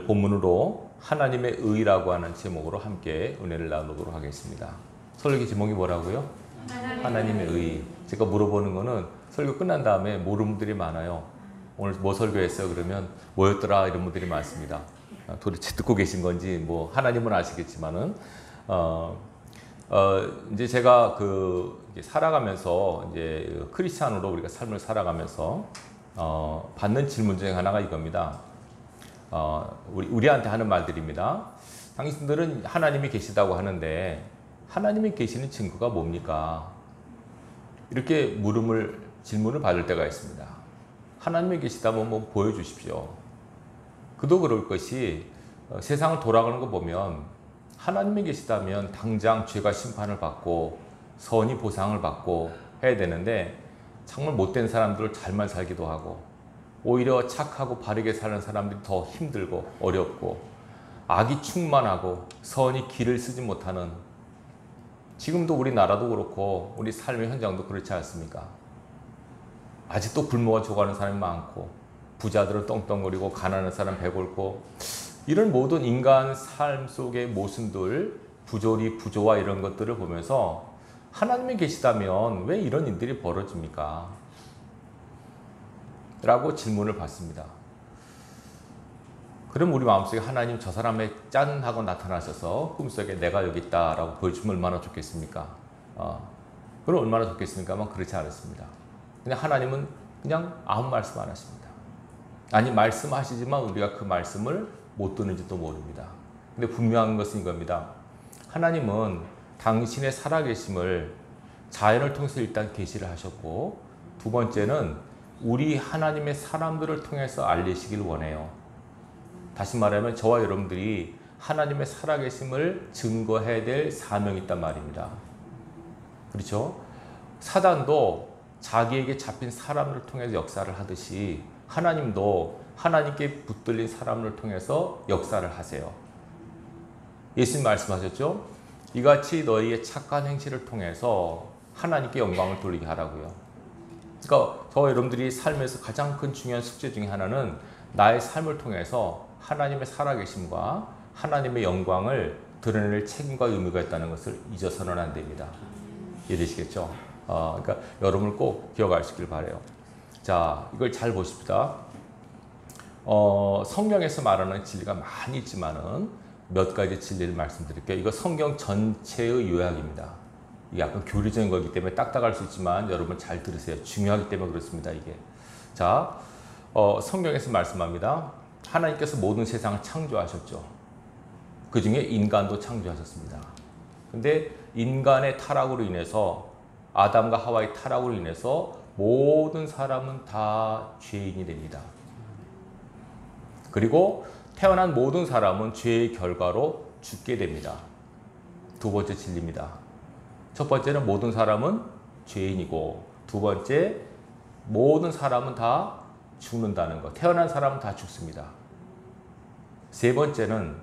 본문으로 하나님의 의라고 하는 제목으로 함께 은혜를 나누도록 하겠습니다. 설교 제목이 뭐라고요? 하나님의 의. 제가 물어보는 거는 설교 끝난 다음에 모르는 분들이 많아요. 오늘 뭐 설교했어요? 그러면 뭐였더라? 이런 분들이 많습니다. 도대체 듣고 계신 건지 뭐 하나님은 아시겠지만은 이제 제가 살아가면서 이제 크리스찬으로 우리가 삶을 살아가면서 받는 질문 중에 하나가 이겁니다. 우리한테 하는 말들입니다. 당신들은 하나님이 계시다고 하는데 하나님이 계시는 증거가 뭡니까? 이렇게 질문을 받을 때가 있습니다. 하나님이 계시다면 뭐 보여주십시오. 그도 그럴 것이 세상을 돌아가는 거 보면 하나님이 계시다면 당장 죄가 심판을 받고 선이 보상을 받고 해야 되는데 정말 못된 사람들을 잘만 살기도 하고 오히려 착하고 바르게 사는 사람들이 더 힘들고 어렵고 악이 충만하고 선이 길을 쓰지 못하는, 지금도 우리나라도 그렇고 우리 삶의 현장도 그렇지 않습니까? 아직도 굶어 죽어가는 사람이 많고 부자들은 떵떵거리고 가난한 사람 배고프고, 이런 모든 인간 삶 속의 모순들, 부조리, 부조화 이런 것들을 보면서 하나님이 계시다면 왜 이런 일들이 벌어집니까? 라고 질문을 받습니다. 그럼 우리 마음속에 하나님 저 사람의 짠 하고 나타나셔서 꿈속에 내가 여기 있다 라고 보여주면 얼마나 좋겠습니까? 그럼 얼마나 좋겠습니까만 그렇지 않습니다. 그냥 하나님은 그냥 아무 말씀 안 하십니다. 아니 말씀하시지만 우리가 그 말씀을 못 듣는지도 모릅니다. 근데 분명한 것은 이겁니다. 하나님은 당신의 살아계심을 자연을 통해서 일단 계시를 하셨고, 두 번째는 우리 하나님의 사람들을 통해서 알리시길 원해요. 다시 말하면 저와 여러분들이 하나님의 살아계심을 증거해야 될 사명이 있단 말입니다. 그렇죠? 사단도 자기에게 잡힌 사람을 통해서 역사를 하듯이 하나님도 하나님께 붙들린 사람을 통해서 역사를 하세요. 예수님 말씀하셨죠? 이같이 너희의 착한 행실을 통해서 하나님께 영광을 돌리게 하라고요. 그러니까 저와 여러분들이 삶에서 가장 큰 중요한 숙제 중에 하나는 나의 삶을 통해서 하나님의 살아계심과 하나님의 영광을 드러낼 책임과 의무가 있다는 것을 잊어서는 안 됩니다. 이해되시겠죠? 그러니까 여러분을 꼭 기억하시길 바라요. 자, 이걸 잘 보십시다. 성경에서 말하는 진리가 많이 있지만은 몇 가지 진리를 말씀드릴게요. 이거 성경 전체의 요약입니다. 이게 약간 교리적인 거기 때문에 딱딱할 수 있지만 여러분 잘 들으세요. 중요하기 때문에 그렇습니다. 이게. 자, 성경에서 말씀합니다. 하나님께서 모든 세상을 창조하셨죠. 그 중에 인간도 창조하셨습니다. 근데 인간의 타락으로 인해서, 아담과 하와의 타락으로 인해서 모든 사람은 다 죄인이 됩니다. 그리고 태어난 모든 사람은 죄의 결과로 죽게 됩니다. 두 번째 진리입니다. 첫 번째는 모든 사람은 죄인이고, 두 번째 모든 사람은 다 죽는다는 것. 태어난 사람은 다 죽습니다. 세 번째는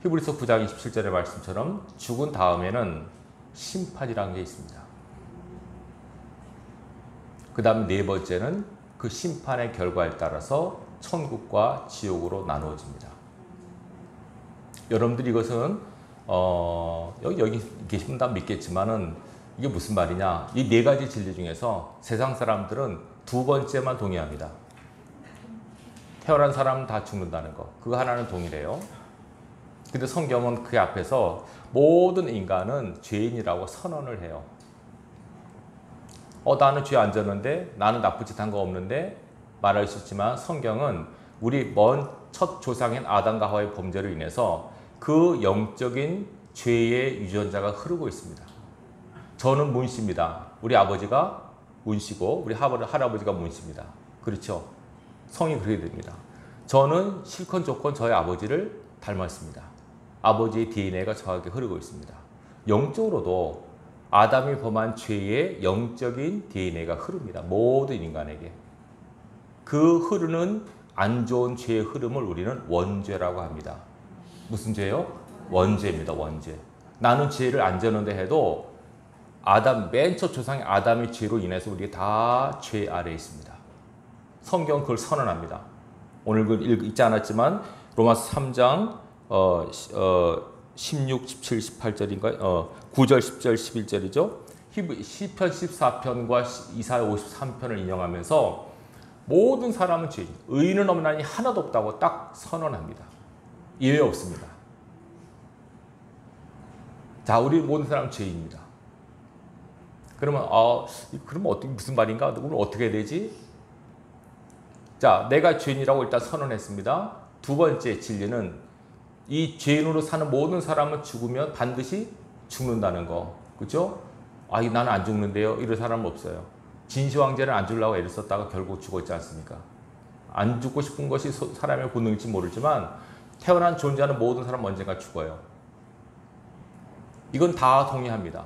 히브리서 9장 27절의 말씀처럼 죽은 다음에는 심판이라는 게 있습니다. 그 다음 네 번째는 그 심판의 결과에 따라서 천국과 지옥으로 나누어집니다. 여러분들이 이것은 여기 계신 분 다 믿겠지만은 이게 무슨 말이냐? 이 네 가지 진리 중에서 세상 사람들은 두 번째만 동의합니다. 태어난 사람은 다 죽는다는 거. 그거 하나는 동일해요. 근데 성경은 그 앞에서 모든 인간은 죄인이라고 선언을 해요. 나는 죄 안 졌는데, 나는 나쁜 짓 한 거 없는데 말할 수 있지만, 성경은 우리 먼 첫 조상인 아담과 하와의 범죄로 인해서 그 영적인 죄의 유전자가 흐르고 있습니다. 저는 문씨입니다. 우리 아버지가 문씨고 우리 할아버지가 문씨입니다. 그렇죠? 성이 그렇게 됩니다. 저는 실컷 좋건 저희 아버지를 닮았습니다. 아버지의 DNA가 저에게 흐르고 있습니다. 영적으로도 아담이 범한 죄의 영적인 DNA가 흐릅니다. 모든 인간에게. 그 흐르는 안 좋은 죄의 흐름을 우리는 원죄라고 합니다. 무슨 죄요? 원죄입니다. 원죄. 나는 죄를 안 졌는데 해도 맨 첫 조상의 아담의 죄로 인해서 우리가 다 죄 아래에 있습니다. 성경은 그걸 선언합니다. 오늘 읽지 않았지만 로마서 3장 16, 17, 18절인가요? 9절, 10절, 11절이죠. 시편 14편과 이사야 53편을 인용하면서 모든 사람은 죄인, 의인은 없나니 하나도 없다고 딱 선언합니다. 예외 없습니다. 자, 우리 모든 사람은 죄인입니다. 그러면 어떻게 무슨 말인가? 그럼 어떻게 해야 되지? 자, 내가 죄인이라고 일단 선언했습니다. 두 번째 진리는 이 죄인으로 사는 모든 사람은 죽으면 반드시 죽는다는 거. 그렇죠? 나는 안 죽는데요. 이런 사람은 없어요. 진시황제는 안 죽으려고 애를 썼다가 결국 죽었지 않습니까? 안 죽고 싶은 것이 사람의 본능일지 모르지만 태어난 존재하는 모든 사람은 언젠가 죽어요. 이건 다 동의합니다.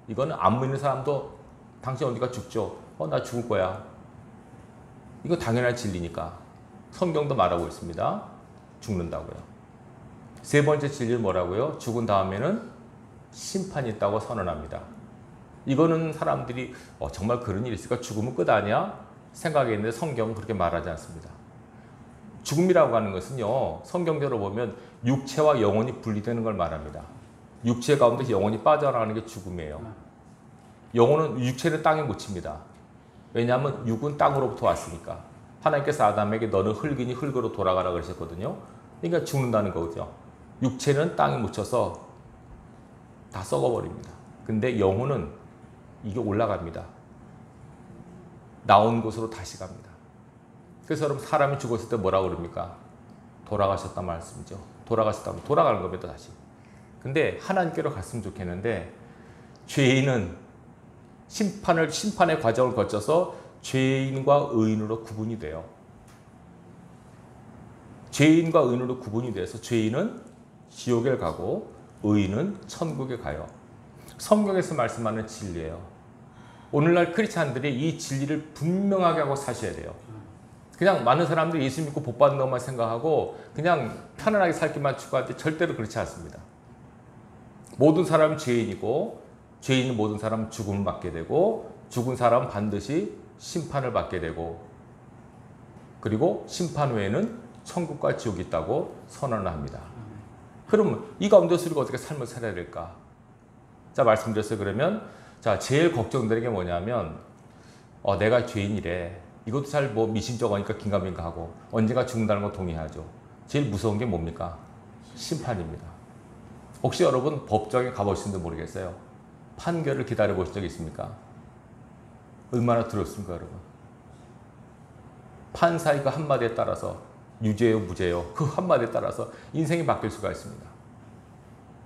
이거는 안 믿는 사람도 당신 언젠가 죽죠. 나 죽을 거야. 이거 당연한 진리니까. 성경도 말하고 있습니다. 죽는다고요. 세 번째 진리는 뭐라고요? 죽은 다음에는 심판이 있다고 선언합니다. 이거는 사람들이 정말 그런 일이 있을까? 죽으면 끝 아니야? 생각했는데 성경은 그렇게 말하지 않습니다. 죽음이라고 하는 것은요, 성경대로 보면 육체와 영혼이 분리되는 걸 말합니다. 육체 가운데 영혼이 빠져나가는 게 죽음이에요. 영혼은 육체는 땅에 묻힙니다. 왜냐하면 육은 땅으로부터 왔으니까. 하나님께서 아담에게 너는 흙이니 흙으로 돌아가라 그러셨거든요. 그러니까 죽는다는 거죠. 육체는 땅에 묻혀서 다 썩어버립니다. 근데 영혼은 이게 올라갑니다. 나온 곳으로 다시 갑니다. 그래서 여러분 사람이 죽었을 때 뭐라고 그럽니까? 돌아가셨단 말씀이죠. 돌아가셨다면 돌아가는 겁니다, 다시. 근데 하나님께로 갔으면 좋겠는데 죄인은 심판의 과정을 거쳐서 죄인과 의인으로 구분이 돼요. 죄인과 의인으로 구분이 돼서 죄인은 지옥에 가고 의인은 천국에 가요. 성경에서 말씀하는 진리예요. 오늘날 크리스찬들이 이 진리를 분명하게 하고 사셔야 돼요. 그냥 많은 사람들이 예수 믿고 복 받는 것만 생각하고 그냥 편안하게 살기만 추구하는데 절대로 그렇지 않습니다. 모든 사람은 죄인이고 죄인은 모든 사람은 죽음을 받게 되고 죽은 사람은 반드시 심판을 받게 되고 그리고 심판 후에는 천국과 지옥이 있다고 선언을 합니다. 그러면 이 가운데서 우리가 어떻게 삶을 살아야 될까? 자, 말씀드렸어요. 그러면 자, 제일 걱정되는 게 뭐냐면 내가 죄인이래. 이것도 잘 미심쩍으니까 긴가민가 하고 언젠가 죽는다는 거 동의하죠. 제일 무서운 게 뭡니까? 심판입니다. 혹시 여러분 법정에 가보신지 모르겠어요. 판결을 기다려 보신 적 있습니까? 얼마나 두렵습니까, 여러분? 판사의 그 한마디에 따라서 유죄요, 무죄요, 그 한마디에 따라서 인생이 바뀔 수가 있습니다.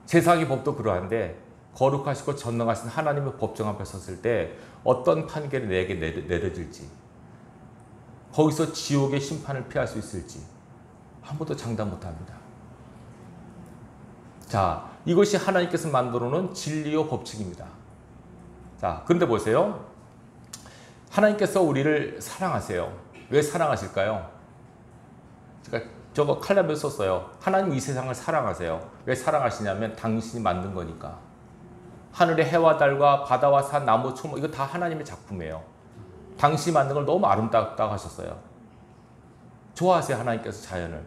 세상의 법도 그러한데 거룩하시고 전능하신 하나님의 법정 앞에 섰을 때 어떤 판결이 내게 내려질지, 거기서 지옥의 심판을 피할 수 있을지 아무도 장담 못합니다. 자, 이것이 하나님께서 만들어 놓은 진리요 법칙입니다. 자, 그런데 보세요. 하나님께서 우리를 사랑하세요. 왜 사랑하실까요? 제가 저거 칼럼에 썼어요. 하나님 이 세상을 사랑하세요. 왜 사랑하시냐면 당신이 만든 거니까. 하늘의 해와 달과 바다와 산, 나무, 초목 이거 다 하나님의 작품이에요. 당신이 만든 걸 너무 아름답다고 하셨어요. 좋아하세요, 하나님께서 자연을.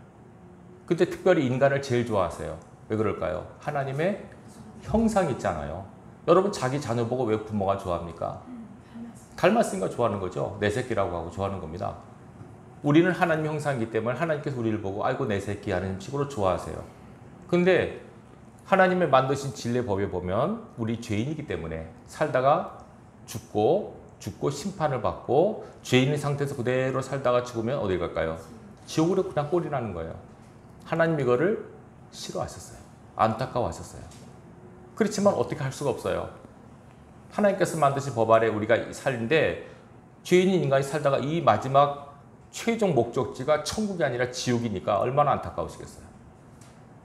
근데 특별히 인간을 제일 좋아하세요. 왜 그럴까요? 하나님의 형상이 있잖아요. 여러분 자기 자녀 보고 왜 부모가 좋아합니까? 닮았으니까 좋아하는 거죠. 내 새끼라고 하고 좋아하는 겁니다. 우리는 하나님 형상이기 때문에 하나님께서 우리를 보고 아이고 내 새끼 하는 식으로 좋아하세요. 근데 하나님의 만드신 진리의 법에 보면 우리 죄인이기 때문에 살다가 죽고 심판을 받고 죄인의 상태에서 그대로 살다가 죽으면 어디 갈까요? 지옥으로 그냥 꼴이 나는 거예요. 하나님 이거를 싫어하셨어요. 안타까워하셨어요. 그렇지만 어떻게 할 수가 없어요. 하나님께서 만드신 법 아래 우리가 살는데 죄인인 인간이 살다가 이 마지막 최종 목적지가 천국이 아니라 지옥이니까 얼마나 안타까우시겠어요.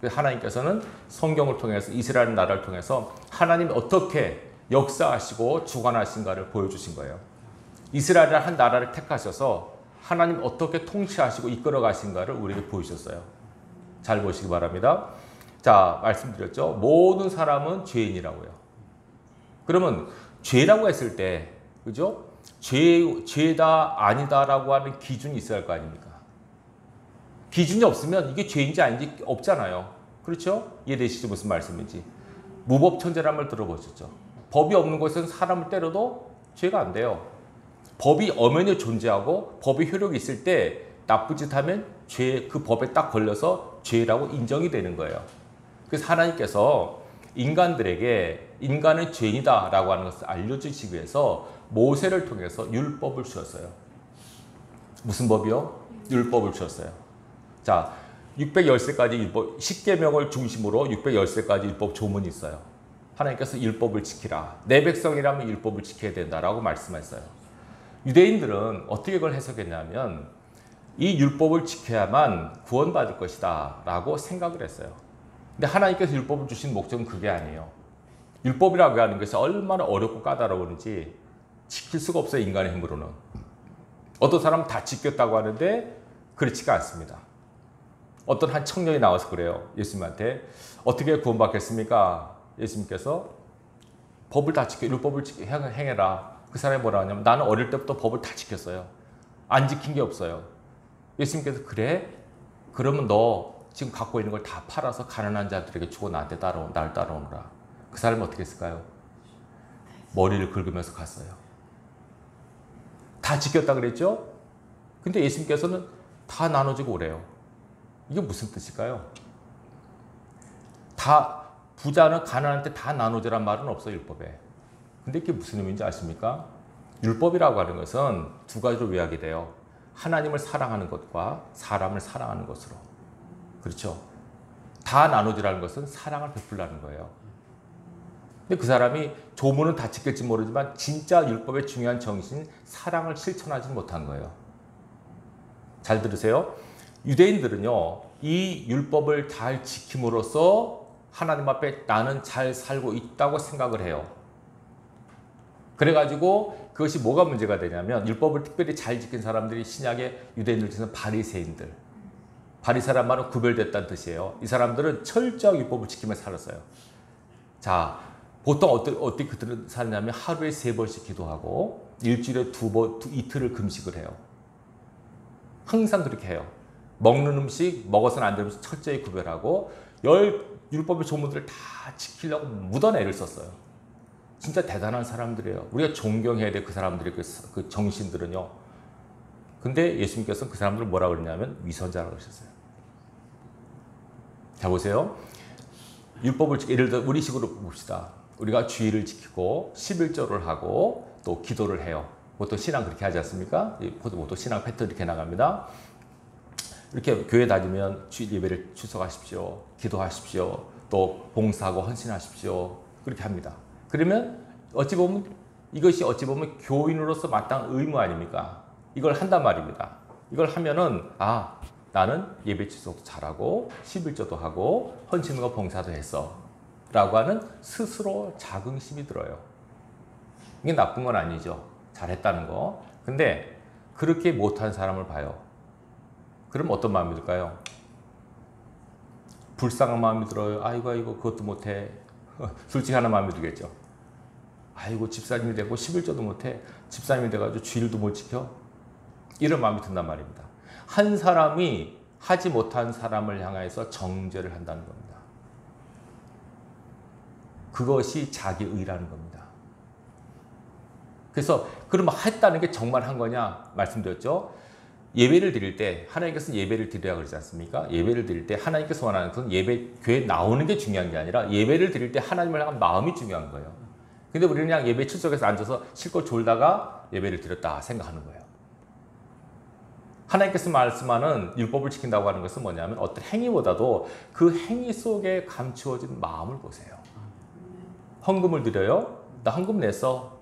하나님께서는 성경을 통해서 이스라엘 나라를 통해서 하나님이 어떻게 역사하시고 주관하신가를 보여주신 거예요. 이스라엘 한 나라를 택하셔서 하나님 어떻게 통치하시고 이끌어 가신가를 우리에게 보여주셨어요. 잘 보시기 바랍니다. 자, 말씀드렸죠. 모든 사람은 죄인이라고요. 그러면 죄라고 했을 때, 그죠? 죄다 아니다라고 하는 기준이 있어야 할 거 아닙니까? 기준이 없으면 이게 죄인지 아닌지 없잖아요. 그렇죠? 이해되시죠? 무슨 말씀인지. 무법천재란 말 들어보셨죠? 법이 없는 곳에서는 사람을 때려도 죄가 안 돼요. 법이 엄연히 존재하고 법의 효력이 있을 때 나쁜 짓 하면 죄, 그 법에 딱 걸려서 죄라고 인정이 되는 거예요. 그래서 하나님께서 인간들에게 인간은 죄인이다라고 하는 것을 알려주시기 위해서 모세를 통해서 율법을 주었어요. 무슨 법이요? 율법을 주었어요. 자, 613가지 율법, 10계명을 중심으로 613가지 율법 조문이 있어요. 하나님께서 율법을 지키라. 내 백성이라면 율법을 지켜야 된다라고 말씀했어요. 유대인들은 어떻게 그걸 해석했냐면 이 율법을 지켜야만 구원받을 것이다 라고 생각을 했어요. 근데 하나님께서 율법을 주신 목적은 그게 아니에요. 율법이라고 하는 것이 얼마나 어렵고 까다로운지 지킬 수가 없어요. 인간의 힘으로는. 어떤 사람은 다 지켰다고 하는데 그렇지가 않습니다. 어떤 한 청년이 나와서 그래요. 예수님한테 어떻게 구원받겠습니까? 예수님께서 법을 다 지켜, 율법을 행해라. 그 사람이 뭐라 하냐면 나는 어릴 때부터 법을 다 지켰어요. 안 지킨 게 없어요. 예수님께서 그래? 그러면 너 지금 갖고 있는 걸 다 팔아서 가난한 자들에게 주고 나를 따라오느라. 그 사람이 어떻게 했을까요? 머리를 긁으면서 갔어요. 다 지켰다 그랬죠? 근데 예수님께서는 다 나눠주고 오래요. 이게 무슨 뜻일까요? 다 부자는 가난한테 다 나눠주란 말은 없어요, 율법에. 근데 이게 무슨 의미인지 아십니까? 율법이라고 하는 것은 두 가지로 요약이 돼요. 하나님을 사랑하는 것과 사람을 사랑하는 것으로. 그렇죠? 다 나눠주라는 것은 사랑을 베풀라는 거예요. 근데 그 사람이 조문은 다 지킬지 모르지만 진짜 율법의 중요한 정신, 사랑을 실천하지 못한 거예요. 잘 들으세요. 유대인들은요, 이 율법을 잘 지킴으로써 하나님 앞에 나는 잘 살고 있다고 생각을 해요. 그래가지고 그것이 뭐가 문제가 되냐면 율법을 특별히 잘 지킨 사람들이 신약의 유대인들 중에서 바리새인들. 바리새란 말은 구별됐다는 뜻이에요. 이 사람들은 철저하게 율법을 지키며 살았어요. 자, 보통 어떻게 그들은 사느냐면 하루에 3번씩 기도하고 일주일에 2번, 이틀을 금식을 해요. 항상 그렇게 해요. 먹는 음식, 먹어서는 안 되는 음식 철저히 구별하고 율법의 조문들을 다 지키려고 묻어내 애를 썼어요. 진짜 대단한 사람들이에요. 우리가 존경해야 돼, 그 사람들의 그 정신들은요. 근데 예수님께서는 그 사람들을 뭐라 그러냐면 위선자라고 그러셨어요. 자, 보세요. 율법을, 예를 들어 우리 식으로 봅시다. 우리가 주의를 지키고 11조를 하고 또 기도를 해요. 보통 신앙 그렇게 하지 않습니까? 보통 신앙 패턴 이렇게 나갑니다. 이렇게 교회 다니면 주일 예배를 출석하십시오. 기도하십시오. 또 봉사하고 헌신하십시오. 그렇게 합니다. 그러면 어찌 보면 이것이 어찌 보면 교인으로서 마땅한 의무 아닙니까? 이걸 한단 말입니다. 이걸 하면은 나는 예배 출석도 잘하고 11조도 하고 헌신과 봉사도 했어 라고 하는 스스로 자긍심이 들어요. 이게 나쁜 건 아니죠. 잘했다는 거. 근데 그렇게 못한 사람을 봐요. 그럼 어떤 마음이 들까요? 불쌍한 마음이 들어요. 아이고 그것도 못해. 솔직히 하는 마음이 들겠죠. 아이고 집사님이 되고 11조도 못해. 집사님이 돼가지고 주일도 못 지켜. 이런 마음이 든단 말입니다. 한 사람이 하지 못한 사람을 향해서 정죄를 한다는 겁니다. 그것이 자기 의라는 겁니다. 그래서 그럼 했다는 게 정말 한 거냐 말씀드렸죠. 예배를 드릴 때 하나님께서 예배를 드리라 그러지 않습니까? 예배를 드릴 때 하나님께서 원하는 것은 교회에 나오는 게 중요한 게 아니라 예배를 드릴 때 하나님을 향한 마음이 중요한 거예요. 근데 우리는 그냥 예배 출석해서 앉아서 실컷 졸다가 예배를 드렸다 생각하는 거예요. 하나님께서 말씀하는 율법을 지킨다고 하는 것은 뭐냐면 어떤 행위보다도 그 행위 속에 감추어진 마음을 보세요. 헌금을 드려요? 나 헌금 냈어.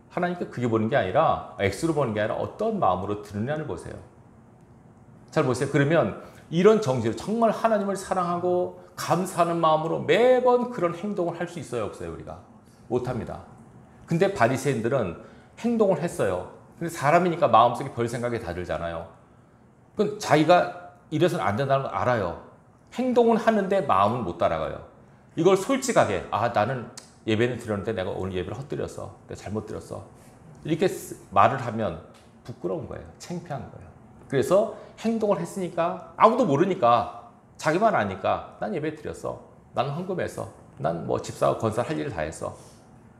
하나님께 그게 보는 게 아니라 액수로 보는 게 아니라 어떤 마음으로 드느냐를 보세요. 잘 보세요. 그러면 이런 정신으로 정말 하나님을 사랑하고 감사하는 마음으로 매번 그런 행동을 할 수 있어요, 없어요? 우리가 못합니다. 근데 바리새인들은 행동을 했어요. 근데 사람이니까 마음속에 별 생각이 다 들잖아요. 그럼 자기가 이래서는 안 된다는 걸 알아요. 행동은 하는데 마음은 못 따라가요. 이걸 솔직하게 나는 예배는 드렸는데 내가 오늘 예배를 헛드렸어. 내가 잘못 드렸어. 이렇게 말을 하면 부끄러운 거예요. 창피한 거예요. 그래서 행동을 했으니까 아무도 모르니까 자기만 아니까 난 예배 드렸어. 난 헌금했어. 난 뭐 집사 건설 할 일을 다 했어.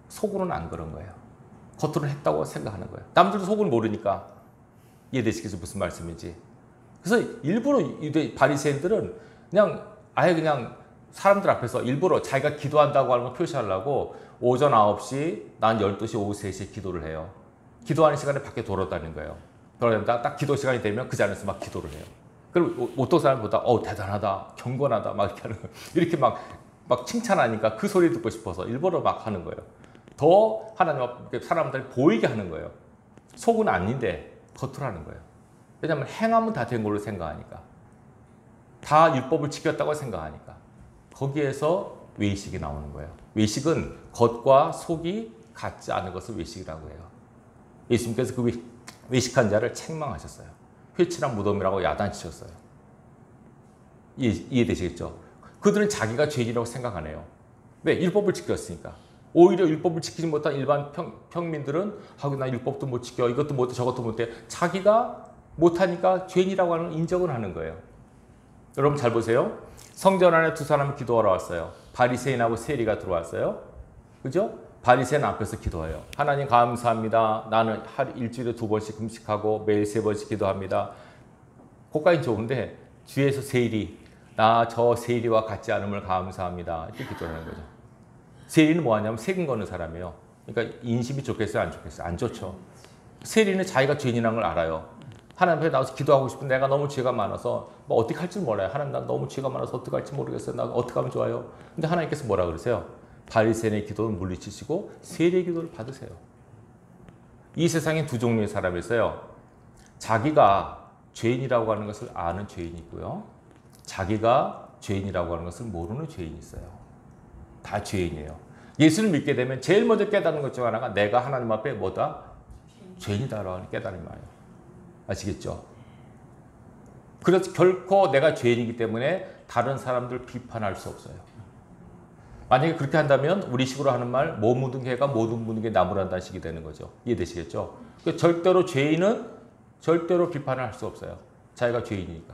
속으로는 안 그런 거예요. 겉으로는 했다고 생각하는 거예요. 남들도 속을 모르니까. 이해되시겠어요? 무슨 말씀인지. 그래서 일부러 바리새인들은 그냥 아예 그냥 사람들 앞에서 일부러 자기가 기도한다고 하는 걸 표시하려고 오전 9시, 난 12시, 오후 3시에 기도를 해요. 기도하는 시간에 밖에 돌아다니는 거예요. 그러다 딱 기도 시간이 되면 그 자리에서 막 기도를 해요. 그리고 어떤 사람보다 대단하다, 경건하다 막 이렇게 하는 거예요. 이렇게 막 칭찬하니까 그 소리 듣고 싶어서 일부러 막 하는 거예요. 더 하나님 앞에 사람들이 보이게 하는 거예요. 속은 아닌데 겉으로 하는 거예요. 왜냐하면 행하면 다 된 걸로 생각하니까. 다 율법을 지켰다고 생각하니까. 거기에서 외식이 나오는 거예요. 외식은 겉과 속이 같지 않은 것을 외식이라고 해요. 예수님께서 그 외식한 자를 책망하셨어요. 회칠한 무덤이라고 야단치셨어요. 이해되시겠죠? 그들은 자기가 죄인이라고 생각하네요. 왜? 율법을 지켰으니까. 오히려 율법을 지키지 못한 일반 평민들은 나 율법도 못 지켜, 이것도 못해, 저것도 못해. 자기가 못하니까 죄인이라고 하는 인정을 하는 거예요. 여러분 잘 보세요. 성전 안에 두 사람이 기도하러 왔어요. 바리새인하고 세리가 들어왔어요. 그죠? 바리새인 앞에서 기도해요. 하나님 감사합니다. 나는 일주일에 2번씩 금식하고 매일 3번씩 기도합니다. 그까지 좋은데 뒤에서 세리, 나 저 세리와 같지 않음을 감사합니다. 이렇게 기도를 하는 거죠. 세리는 뭐 하냐면 세금 거는 사람이에요. 그러니까 인심이 좋겠어요? 안 좋겠어요? 안 좋죠. 세리는 자기가 죄인이라는 걸 알아요. 하나님 앞에 나와서 기도하고 싶은 내가 너무 죄가 많아서 뭐 어떻게 할지 몰라요. 하나님 난 너무 죄가 많아서 어떻게 할지 모르겠어요. 나 어떻게 하면 좋아요? 근데 하나님께서 뭐라 그러세요? 바리새인의 기도를 물리치시고 세리의 기도를 받으세요. 이 세상에 두 종류의 사람이 있어요. 자기가 죄인이라고 하는 것을 아는 죄인이 있고요. 자기가 죄인이라고 하는 것을 모르는 죄인이 있어요. 다 죄인이에요. 예수를 믿게 되면 제일 먼저 깨닫는 것 중 하나가 내가 하나님 앞에 뭐다? 죄인이다라고 하는 깨달음이 와요. 아시겠죠? 그래서 결코 내가 죄인이기 때문에 다른 사람들 비판할 수 없어요. 만약에 그렇게 한다면 우리 식으로 하는 말, 못 묻은 개가 못 묻은 게 나무란다는 식이 되는 거죠. 이해되시겠죠? 절대로 죄인은 절대로 비판을 할 수 없어요. 자기가 죄인이니까.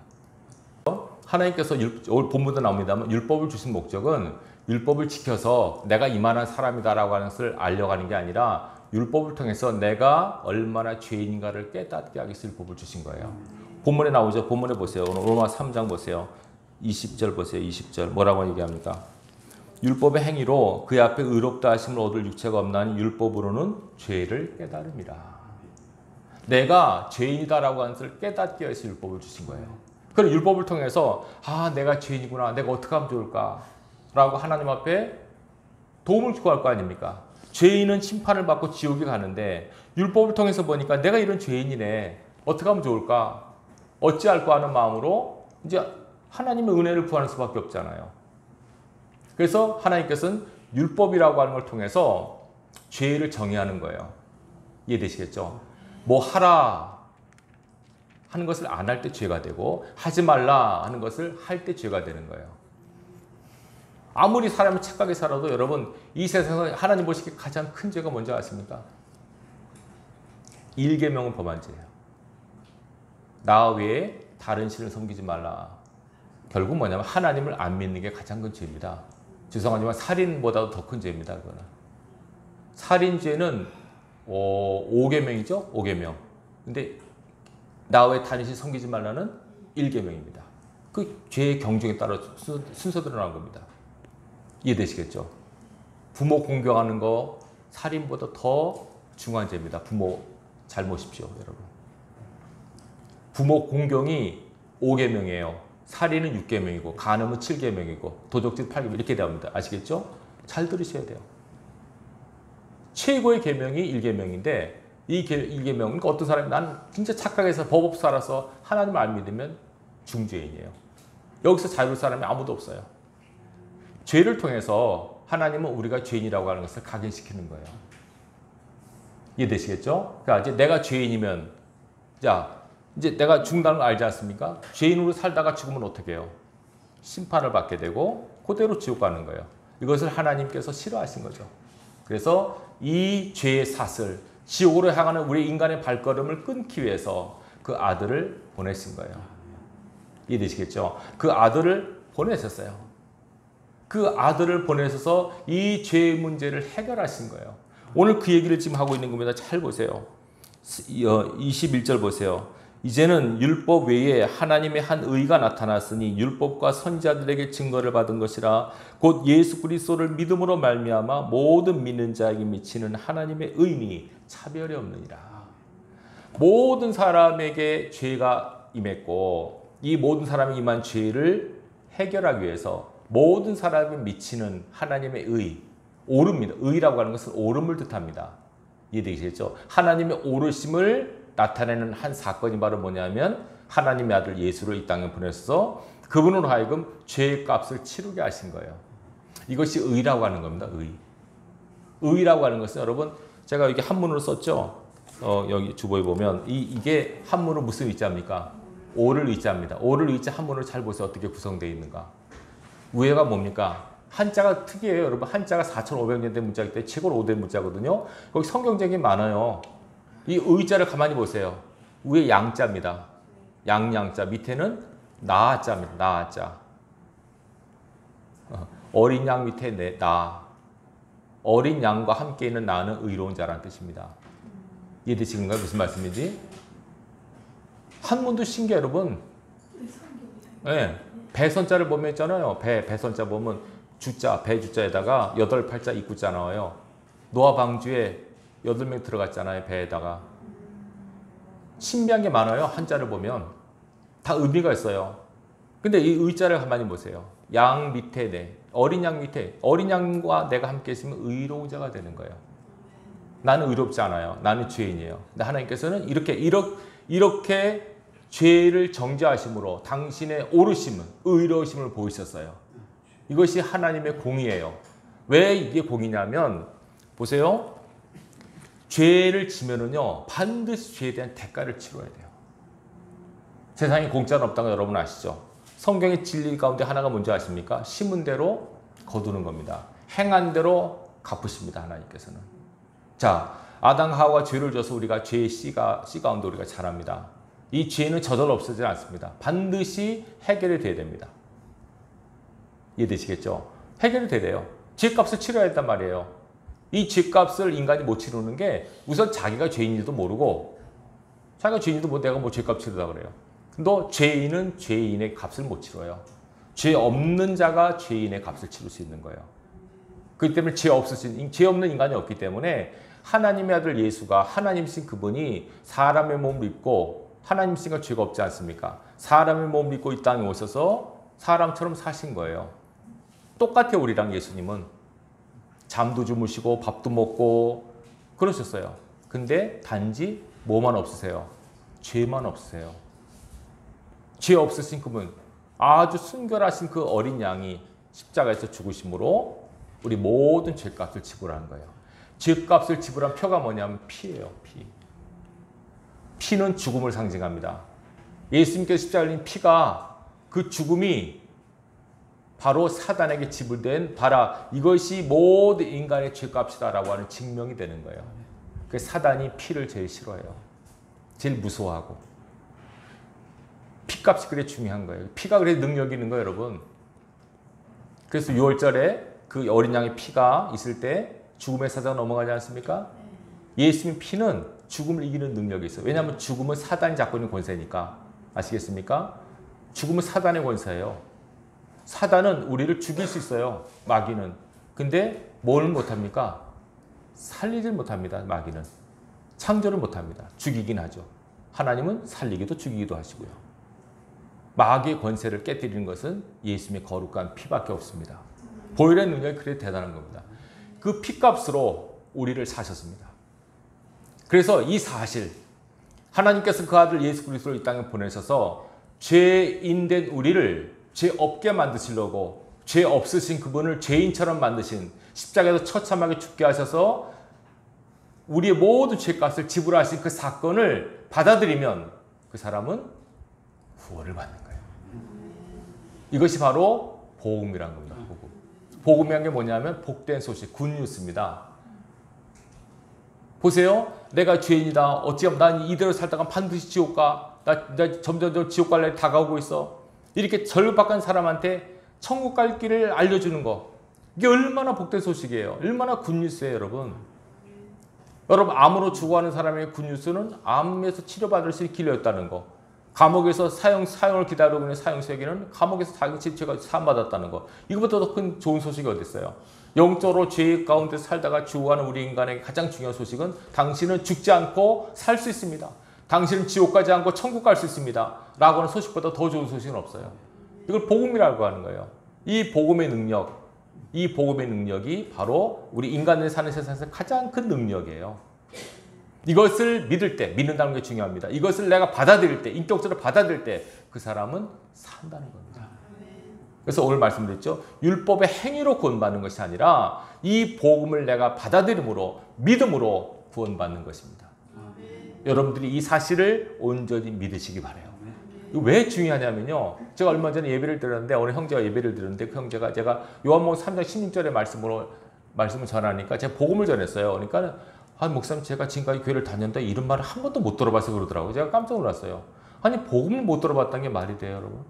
하나님께서 오늘 본문도 나옵니다만 율법을 주신 목적은 율법을 지켜서 내가 이만한 사람이다라고 하는 것을 알려가는 게 아니라 율법을 통해서 내가 얼마나 죄인인가를 깨닫게 하기 위해서 율법을 주신 거예요. 본문에 나오죠. 본문에 보세요. 오늘 로마 3장 보세요. 20절 보세요. 20절 뭐라고 얘기합니까? 율법의 행위로 그 앞에 의롭다 하심을 얻을 육체가 없나니 율법으로는 죄를 깨달음이라. 내가 죄인이다라고 하는 것을 깨닫게 위해서 율법을 주신 거예요. 그럼 율법을 통해서 내가 죄인이구나. 내가 어떻게 하면 좋을까? 라고 하나님 앞에 도움을 구할 거 아닙니까? 죄인은 심판을 받고 지옥에 가는데 율법을 통해서 보니까 내가 이런 죄인이네. 어떻게 하면 좋을까? 어찌할까 하는 마음으로 이제 하나님의 은혜를 구하는 수밖에 없잖아요. 그래서 하나님께서는 율법이라고 하는 걸 통해서 죄를 정의하는 거예요. 이해되시겠죠? 뭐 하라 하는 것을 안 할 때 죄가 되고 하지 말라 하는 것을 할 때 죄가 되는 거예요. 아무리 사람이 착하게 살아도 여러분 이 세상에서 하나님 보시기에 가장 큰 죄가 뭔지 아십니까? 1계명은 범한 죄예요. 나 외에 다른 신을 섬기지 말라. 결국 뭐냐면 하나님을 안 믿는 게 가장 큰 죄입니다. 죄송하지만 살인보다도 더 큰 죄입니다. 그거는. 살인죄는 5계명이죠? 5계명. 근데 나 외에 다른 신 섬기지 말라는 1계명입니다. 그 죄의 경중에 따라 순서대로 나온 겁니다. 이해되시겠죠? 부모 공경하는 거 살인보다 더 중요한 죄입니다. 부모 잘 모십시오, 여러분. 부모 공경이 5계명이에요. 살인은 6계명이고 간음은 7계명이고 도적질 8계명 이렇게 되옵니다. 아시겠죠? 잘 들으셔야 돼요. 최고의 계명이 1계명인데 이 1계명은 그러니까 어떤 사람이 난 진짜 착하게 해서 법 없이 살아서 하나님을 안 믿으면 중죄인이에요. 여기서 자유로울 사람이 아무도 없어요. 죄를 통해서 하나님은 우리가 죄인이라고 하는 것을 각인시키는 거예요. 이해되시겠죠? 그러니까 이제 내가 죄인이면 이제 내가 죽는다는 걸 알지 않습니까? 죄인으로 살다가 죽으면 어떻게 해요? 심판을 받게 되고 그대로 지옥 가는 거예요. 이것을 하나님께서 싫어하신 거죠. 그래서 이 죄의 사슬, 지옥으로 향하는 우리 인간의 발걸음을 끊기 위해서 그 아들을 보내신 거예요. 이해되시겠죠? 그 아들을 보내셨어요. 그 아들을 보내셔서 이 죄의 문제를 해결하신 거예요. 오늘 그 얘기를 지금 하고 있는 겁니다. 잘 보세요. 21절 보세요. 이제는 율법 외에 하나님의 한 의가 나타났으니 율법과 선지자들에게 증거를 받은 것이라 곧 예수 그리스도를 믿음으로 말미암아 모든 믿는 자에게 미치는 하나님의 의니 차별이 없느니라. 모든 사람에게 죄가 임했고 이 모든 사람이 임한 죄를 해결하기 위해서 모든 사람에 미치는 하나님의 의, 오릅니다. 의라고 하는 것은 오름을 뜻합니다. 이해되시겠죠? 하나님의 오르심을 나타내는 한 사건이 바로 뭐냐면 하나님의 아들 예수를 이 땅에 보내서 그분으로 하여금 죄의 값을 치르게 하신 거예요. 이것이 의라고 하는 겁니다. 의라고 하는 것은 여러분 제가 이렇게 한문으로 썼죠. 여기 주보에 보면 이게 한문으로 무슨 의자입니까? 오를 의자입니다. 오를 의자 한문으로 잘 보세요. 어떻게 구성되어 있는가. 위에가 뭡니까? 한자가 특이해요. 여러분 한자가 4,500년 된 문자이기 때문에 최고로 오래된 문자거든요. 거기 성경적이 많아요. 이 의자를 가만히 보세요. 위에 양자입니다. 양자 밑에는 나자입니다. 나자. 어린 양 밑에 나. 어린 양과 함께 있는 나는 의로운 자라는 뜻입니다. 이해되시는가요? 무슨 말씀인지? 한문도 신기해요, 여러분. 네. 배선자를 보면 있잖아요. 배선자 보면 주자, 배주자에다가 8팔자 입구자 나와요. 노아 방주에 8명 들어갔잖아요. 배에다가. 신비한 게 많아요. 한자를 보면. 다 의미가 있어요. 근데 이 의자를 가만히 보세요. 양 밑에 내. 어린 양 밑에. 어린 양과 내가 함께 있으면 의로운 자가 되는 거예요. 나는 의롭지 않아요. 나는 죄인이에요. 근데 하나님께서는 이렇게 죄를 정죄하심으로 당신의 오르심을, 의로우심을 보이셨어요. 이것이 하나님의 공의예요. 왜 이게 공의냐면 보세요. 죄를 지면은요 반드시 죄에 대한 대가를 치러야 돼요. 세상에 공짜는 없다는 거 여러분 아시죠? 성경의 진리 가운데 하나가 뭔지 아십니까? 심은 대로 거두는 겁니다. 행한 대로 갚으십니다. 하나님께서는. 자, 아담 하와가 죄를 져서 우리가 죄의 씨 가운데 우리가 자랍니다. 이 죄는 저절로 없어지지 않습니다. 반드시 해결이 돼야 됩니다. 이해되시겠죠? 해결이 돼야 돼요. 죄값을 치러야 한단 말이에요. 이 죄값을 인간이 못 치르는 게 우선 자기가 죄인일도 모르고 자기가 죄인일도 내가 뭐 죄값 치르다 그래요. 또 죄인은 죄인의 값을 못 치러요. 죄 없는 자가 죄인의 값을 치를 수 있는 거예요. 그렇기 때문에 죄 없는 인간이 없기 때문에 하나님의 아들 예수가 하나님이신 그분이 사람의 몸을 입고 하나님이신가 죄가 없지 않습니까? 사람의 몸을 입고 이 땅에 오셔서 사람처럼 사신 거예요. 똑같아요. 우리랑 예수님은. 잠도 주무시고 밥도 먹고 그러셨어요. 근데 단지 뭐만 없으세요? 죄만 없으세요. 죄 없으신 그분, 아주 순결하신 그 어린 양이 십자가에서 죽으심으로 우리 모든 죄값을 지불한 거예요. 죄값을 지불한 표가 뭐냐면 피예요. 피. 피는 죽음을 상징합니다. 예수님께서 십자가에 흘린 피가 그 죽음이 바로 사단에게 지불된 바라 이것이 모든 인간의 죄값이다라고 하는 증명이 되는 거예요. 그래서 사단이 피를 제일 싫어해요. 제일 무서워하고. 피값이 그래 중요한 거예요. 피가 그래 능력이 있는 거예요, 여러분. 그래서 6월절에 그 어린 양의 피가 있을 때 죽음의 사자가 넘어가지 않습니까? 예수님 피는 죽음을 이기는 능력이 있어요. 왜냐하면 죽음은 사단이 잡고 있는 권세니까. 아시겠습니까? 죽음은 사단의 권세예요. 사단은 우리를 죽일 수 있어요. 마귀는. 근데 뭘 못합니까? 살리질 못합니다. 마귀는. 창조를 못합니다. 죽이긴 하죠. 하나님은 살리기도 죽이기도 하시고요. 마귀의 권세를 깨뜨리는 것은 예수님의 거룩한 피밖에 없습니다. 보혈의 능력이 그렇게 대단한 겁니다. 그 피값으로 우리를 사셨습니다. 그래서 이 사실, 하나님께서 그 아들 예수 그리스도를 이 땅에 보내셔서 죄인된 우리를 죄 없게 만드시려고 죄 없으신 그분을 죄인처럼 만드신 십자가에서 처참하게 죽게 하셔서 우리의 모든 죄값을 지불하신 그 사건을 받아들이면 그 사람은 구원을 받는 거예요. 이것이 바로 복음이라는 겁니다. 복음. 복음이라는 게 뭐냐면 복된 소식, 굿뉴스입니다. 보세요. 내가 죄인이다. 어찌하면 난 이대로 살다가 반드시 지옥 가. 나 점점 지옥 갈 날이 다가오고 있어. 이렇게 절박한 사람한테 천국 갈 길을 알려주는 거. 이게 얼마나 복된 소식이에요. 얼마나 굿뉴스예요, 여러분. 여러분, 암으로 죽어가는 사람의 굿뉴스는 암에서 치료받을 수 있는 길이었다는 거. 감옥에서 사형을 기다리고 있는 사형수에게는 감옥에서 자기 집체가 사함받았다는 거. 이것보다 더 큰 좋은 소식이 어디 있어요? 영적으로 죄 가운데 살다가 죽어가는 우리 인간에게 가장 중요한 소식은 당신은 죽지 않고 살 수 있습니다. 당신은 지옥 가지 않고 천국 갈 수 있습니다. 라고 하는 소식보다 더 좋은 소식은 없어요. 이걸 복음이라고 하는 거예요. 이 복음의 능력이 바로 우리 인간들이 사는 세상에서 가장 큰 능력이에요. 이것을 믿을 때, 믿는다는 게 중요합니다. 이것을 내가 받아들일 때, 인격적으로 받아들일 때 그 사람은 산다는 겁니다. 그래서 오늘 말씀드렸죠. 율법의 행위로 구원받는 것이 아니라 이 복음을 내가 받아들임으로, 믿음으로 구원받는 것입니다. 여러분들이 이 사실을 온전히 믿으시기 바라요. 왜 중요하냐면요. 제가 얼마 전에 예배를 드렸는데 어느 형제가 예배를 드렸는데 그 형제가 제가 요한복음 3장 16절의 말씀을 전하니까 제가 복음을 전했어요. 그러니까 목사님 제가 지금까지 교회를 다녔는데 이런 말을 한 번도 못 들어봐서 그러더라고요. 제가 깜짝 놀랐어요. 아니 복음을 못 들어봤다는 게 말이 돼요, 여러분?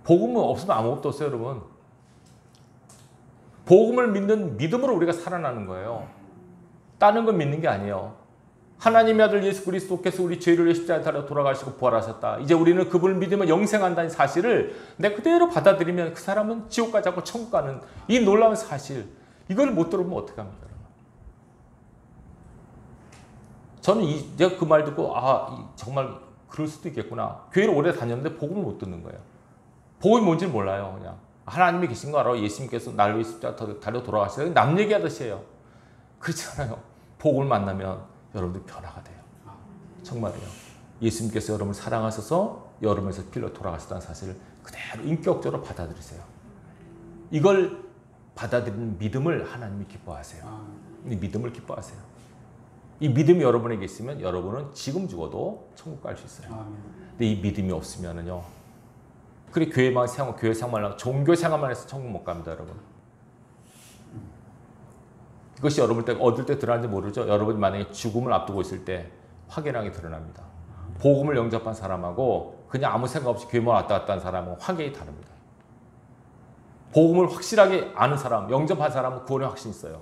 복음은 없으면 아무것도 없어요, 여러분. 복음을 믿는 믿음으로 우리가 살아나는 거예요. 다른 건 믿는 게 아니에요. 하나님의 아들 예수 그리스도께서 우리 죄를 위해 십자가에 달려 돌아가시고 부활하셨다. 이제 우리는 그분을 믿으면 영생한다는 사실을 내가 그대로 받아들이면 그 사람은 지옥 가지 않고 천국 가는 이 놀라운 사실. 이걸 못 들어보면 어떡합니까? 저는 내가 그 말 듣고 정말 그럴 수도 있겠구나. 교회를 오래 다녔는데 복음을 못 듣는 거예요. 복음이 뭔지를 몰라요. 그냥 하나님이 계신 거 알아. 예수님께서 나를 위해 십자가에 달려 돌아가시다. 남 얘기하듯이 해요. 그렇지 않아요. 복음을 만나면 여러분들 변화가 돼요. 정말이에요. 예수님께서 여러분을 사랑하셔서 여러분에서 필로 돌아가셨다는 사실을 그대로 인격적으로 받아들이세요. 이걸 받아들이는 믿음을 하나님이 기뻐하세요. 이 믿음을 기뻐하세요. 이 믿음이 여러분에게 있으면 여러분은 지금 죽어도 천국 갈 수 있어요. 근데 이 믿음이 없으면은요. 그래 교회 생활만 종교 생활만 해서 천국 못 갑니다, 여러분. 이것이 여러분 때 어딜 때 드러나는지 모르죠. 여러분이 만약에 죽음을 앞두고 있을 때 확연하게 드러납니다. 복음을 영접한 사람하고 그냥 아무 생각 없이 교회만 왔다 갔다 한 사람은 확연히 다릅니다. 복음을 확실하게 아는 사람, 영접한 사람은 구원의 확신이 있어요.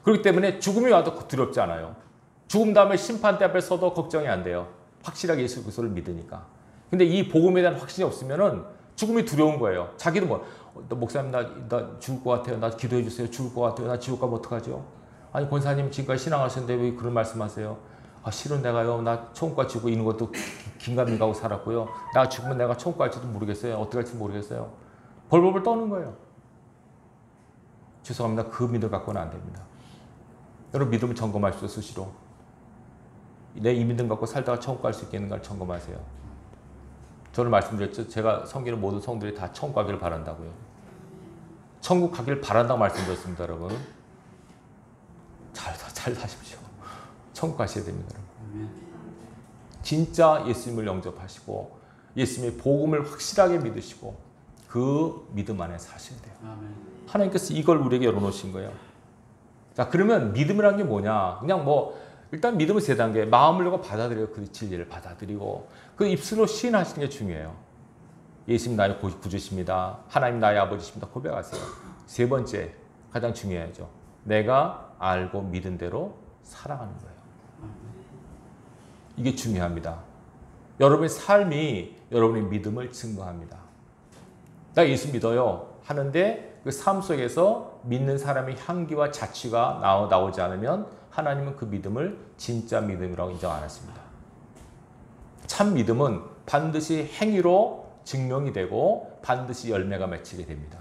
그렇기 때문에 죽음이 와도 두렵지 않아요. 죽음 다음에 심판대 앞에 서도 걱정이 안 돼요. 확실하게 예수 그리스도를 믿으니까. 근데 이 복음에 대한 확신이 없으면은 죽음이 두려운 거예요. 자기도 목사님 나 죽을 것 같아요. 나 기도해 주세요. 죽을 것 같아요. 나 지옥 가면 어떡하죠? 아니 권사님 지금까지 신앙하셨는데 왜 그런 말씀하세요? 실은 내가요. 나 천국 갈 지고 있는 것도 긴가민가하고 살았고요. 나 죽으면 내가 천국 갈지도 모르겠어요. 어떻게 할지 모르겠어요. 벌벌벌 떠는 거예요. 죄송합니다. 그 믿음 갖고는 안 됩니다. 여러분 믿음을 점검하십시오. 수시로. 내 이 믿음 갖고 살다가 천국 갈 수 있겠는가를 점검하세요. 저는 말씀드렸죠. 제가 섬기는 모든 성들이 다 천국 가기를 바란다고요. 천국 가기를 바란다고 말씀드렸습니다, 여러분. 잘 사십시오. 천국 가셔야 됩니다, 여러분. 진짜 예수님을 영접하시고 예수님의 복음을 확실하게 믿으시고 그 믿음 안에 사셔야 돼요. 하나님께서 이걸 우리에게 열어놓으신 거예요. 자, 그러면 믿음이란 게 뭐냐? 그냥 일단 믿음은 세 단계. 마음을 열고 받아들이고 그 진리를 받아들이고 그 입술로 시인하시는 게 중요해요. 예수님 나의 구주십니다. 하나님 나의 아버지십니다. 고백하세요. 세 번째, 가장 중요하죠. 내가 알고 믿은 대로 살아가는 거예요. 이게 중요합니다. 여러분의 삶이 여러분의 믿음을 증거합니다. 나 예수 믿어요 하는데 그 삶 속에서 믿는 사람의 향기와 자취가 나오지 않으면 하나님은 그 믿음을 진짜 믿음이라고 인정 안 하십니다. 참 믿음은 반드시 행위로 증명이 되고 반드시 열매가 맺히게 됩니다.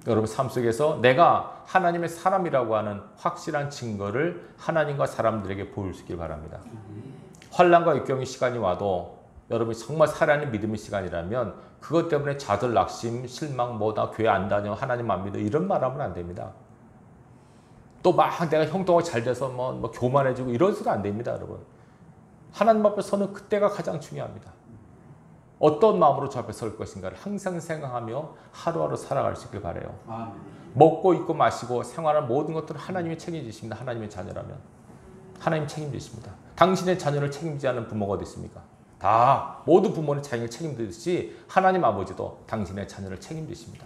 여러분 삶 속에서 내가 하나님의 사람이라고 하는 확실한 증거를 하나님과 사람들에게 보일 수 있길 바랍니다. 환난과 역경의 시간이 와도 여러분이 정말 살아있는 믿음의 시간이라면 그것 때문에 좌절, 낙심, 실망, 나 교회 안 다녀, 하나님 안 믿어 이런 말하면 안 됩니다. 또 막 내가 형통하고 잘 돼서 교만해지고 이런수가 안 됩니다, 여러분. 하나님 앞에 서는 그때가 가장 중요합니다. 어떤 마음으로 저 앞에 설 것인가를 항상 생각하며 하루하루 살아갈 수 있길 바라요. 먹고 입고 마시고 생활하는 모든 것들은 하나님이 책임지십니다. 하나님의 자녀라면. 하나님 책임지십니다. 당신의 자녀를 책임지지 않는 부모가 어디 있습니까? 다 모든 부모는 자기를 책임지듯이 하나님 아버지도 당신의 자녀를 책임지십니다.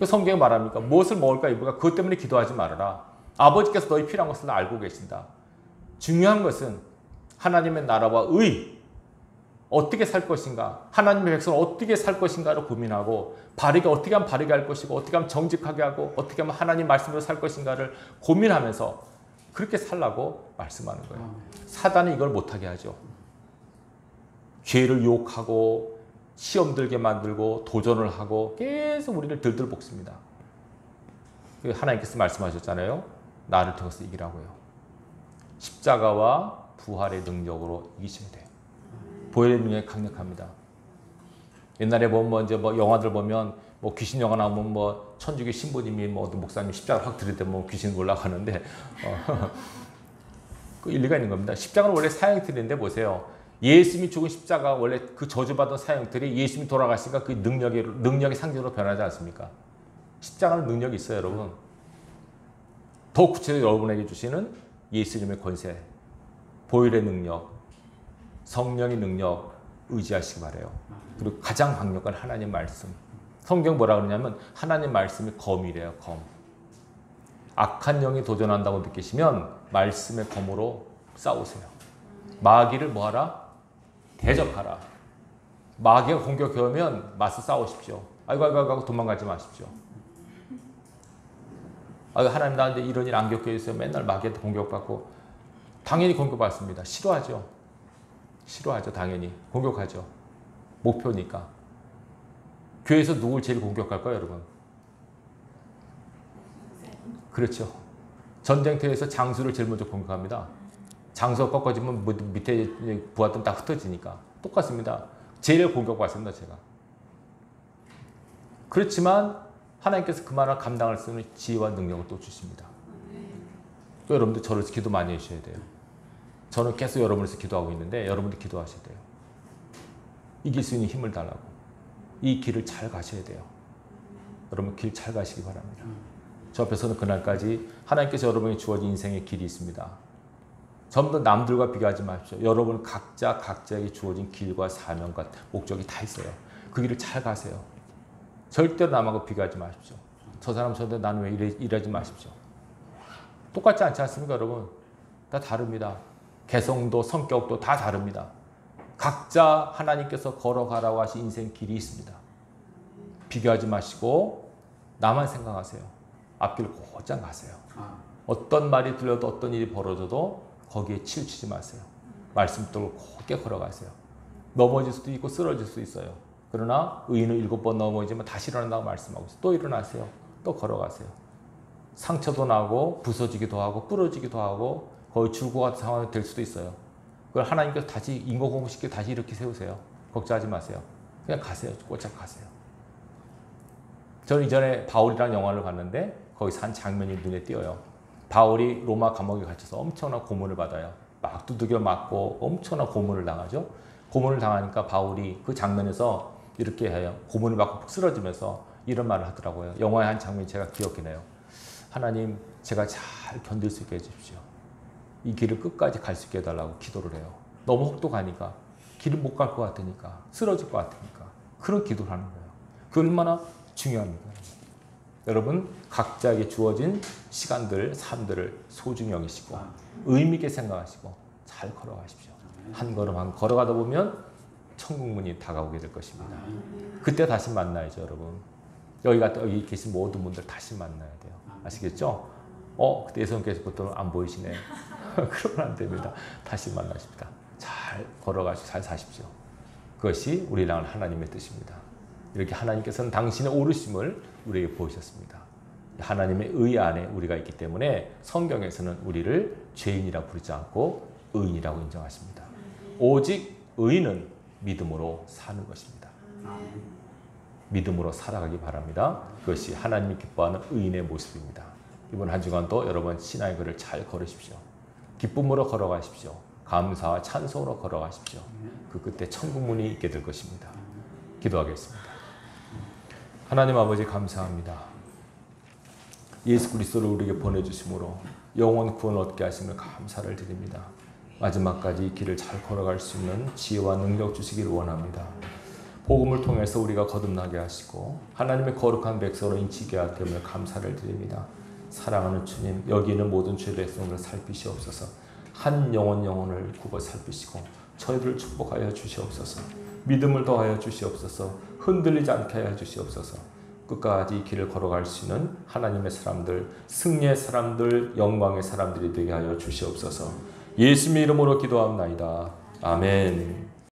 그 성경에 말합니까? 무엇을 먹을까 입을까 그것 때문에 기도하지 말아라. 아버지께서 너희 필요한 것을 알고 계신다. 중요한 것은 하나님의 나라와 의, 어떻게 살 것인가, 하나님의 백성은 어떻게 살 것인가를 고민하고 바르게 어떻게 하면 바르게 할 것이고 어떻게 하면 정직하게 하고 어떻게 하면 하나님 말씀으로 살 것인가를 고민하면서 그렇게 살라고 말씀하는 거예요. 사단이 이걸 못하게 하죠. 죄를 유혹하고 시험 들게 만들고 도전을 하고 계속 우리를 들들 볶습니다. 하나님께서 말씀하셨잖아요. 나를 통해서 이기라고요. 십자가와 부활의 능력으로 이기셔야 돼요. 보혈의 능력이 강력합니다. 옛날에 보면 이제 뭐 영화들 보면 뭐 귀신 영화 나오면 뭐 천주교 신부님이 뭐 목사님 십자가 확 들이대면 귀신 올라가는데 그 일리가 있는 겁니다. 십자가는 원래 사형틀인데 보세요. 예수님이 죽은 십자가 원래 그 저주받은 사형틀이 예수님이 돌아가시니까 그 능력의 상징으로 변하지 않습니까? 십자가는 능력이 있어요, 여러분. 더 구체적으로 여러분에게 주시는 예수님의 권세, 보혈의 능력, 성령의 능력 의지하시기 바래요. 그리고 가장 강력한 하나님 말씀. 성경 뭐라 그러냐면 하나님 말씀이 검이래요, 검. 악한 영이 도전한다고 느끼시면 말씀의 검으로 싸우세요. 마귀를 뭐하라? 대적하라. 마귀가 공격해오면 맞서 싸우십시오. 아이고 하고 도망가지 마십시오. 하나님 나한테 이런 일 안 겪게 해주세요. 맨날 마귀한테 공격받고 당연히 공격받습니다. 싫어하죠. 당연히 공격하죠. 목표니까. 교회에서 누굴 제일 공격할까요, 여러분? 그렇죠. 전쟁터에서 장수를 제일 먼저 공격합니다. 장수가 꺾어지면 밑에 부하들 다 흩어지니까 똑같습니다. 제일 공격받습니다, 제가. 그렇지만 하나님께서 그만한 감당할 수 있는 지혜와 능력을 또 주십니다. 또 여러분들 저를 위해서 기도 많이 해주셔야 돼요. 저는 계속 여러분을 위해서 기도하고 있는데 여러분들 기도하셔야 돼요. 이길 수 있는 힘을 달라고. 이 길을 잘 가셔야 돼요. 여러분 길 잘 가시기 바랍니다. 저 앞에서는 그날까지 하나님께서 여러분이 주어진 인생의 길이 있습니다. 전부 다 남들과 비교하지 마십시오. 여러분 각자에게 주어진 길과 사명과 목적이 다 있어요. 그 길을 잘 가세요. 절대로 남하고 비교하지 마십시오. 저 사람 저한테 나는 왜 이러지 마십시오. 똑같지 않지 않습니까, 여러분? 다 다릅니다. 개성도 성격도 다 다릅니다. 각자 하나님께서 걸어가라고 하신 인생 길이 있습니다. 비교하지 마시고 나만 생각하세요. 앞길 곧장 가세요. 어떤 말이 들려도 어떤 일이 벌어져도 거기에 치우치지 마세요. 말씀 붙들고 곧게 걸어가세요. 넘어질 수도 있고 쓰러질 수도 있어요. 그러나 의인은 7번 넘어지면 다시 일어난다고 말씀하고 있어요. 또 일어나세요. 또 걸어가세요. 상처도 나고 부서지기도 하고 부러지기도 하고 거의 죽을 것 같은 상황이 될 수도 있어요. 그걸 하나님께서 다시 인공공식에 다시 이렇게 세우세요. 걱정하지 마세요. 그냥 가세요. 꽂아 가세요. 저는 이전에 바울이라는 영화를 봤는데 거기서 한 장면이 눈에 띄어요. 바울이 로마 감옥에 갇혀서 엄청난 고문을 받아요. 막 두들겨 맞고 엄청난 고문을 당하죠. 고문을 당하니까 바울이 그 장면에서 이렇게 해요. 고문을 받고 쓰러지면서 이런 말을 하더라고요. 영화의 한 장면이 제가 기억이 나요. 하나님, 제가 잘 견딜 수 있게 해주십시오. 이 길을 끝까지 갈 수 있게 해달라고 기도를 해요. 너무 혹독하니까, 길을 못 갈 것 같으니까, 쓰러질 것 같으니까 그런 기도를 하는 거예요. 그 얼마나 중요합니까? 여러분, 각자에게 주어진 시간들, 삶들을 소중히 여기시고 의미 있게 생각하시고 잘 걸어가십시오. 한 걸음 한 걸어가다 보면 천국 문이 다가오게 될 것입니다. 그때 다시 만나야죠, 여러분. 여기 계신 모든 분들 다시 만나야 돼요. 아시겠죠? 그때 예수님께서부터는 안 보이시네. 그러면 안 됩니다. 다시 만나십니다. 잘 걸어가시고 잘 사십시오. 그것이 우리를 향한 하나님의 뜻입니다. 이렇게 하나님께서는 당신의 오르심을 우리에게 보이셨습니다. 하나님의 의 안에 우리가 있기 때문에 성경에서는 우리를 죄인이라 부르지 않고 의인이라고 인정하십니다. 오직 의인은 믿음으로 사는 것입니다. 믿음으로 살아가기 바랍니다. 그것이 하나님이 기뻐하는 의인의 모습입니다. 이번 한 주간도 여러분 신앙의 길을 잘 걸으십시오. 기쁨으로 걸어가십시오. 감사와 찬송으로 걸어가십시오. 그 끝에 천국 문이 있게 될 것입니다. 기도하겠습니다. 하나님 아버지 감사합니다. 예수 그리스도를 우리에게 보내주심으로 영원 구원을 얻게 하심을 감사를 드립니다. 마지막까지 이 길을 잘 걸어갈 수 있는 지혜와 능력 주시기를 원합니다. 복음을 통해서 우리가 거듭나게 하시고 하나님의 거룩한 백성으로 인치게 하기 때문에 감사를 드립니다. 사랑하는 주님, 여기 있는 모든 주의 백성들을 살피시옵소서. 한 영혼을 굽어 살피시고 저희들을 축복하여 주시옵소서. 믿음을 더하여 주시옵소서. 흔들리지 않게 하여 주시옵소서. 끝까지 이 길을 걸어갈 수 있는 하나님의 사람들, 승리의 사람들, 영광의 사람들이 되게 하여 주시옵소서. 예수님의 이름으로 기도합나이다. 아멘.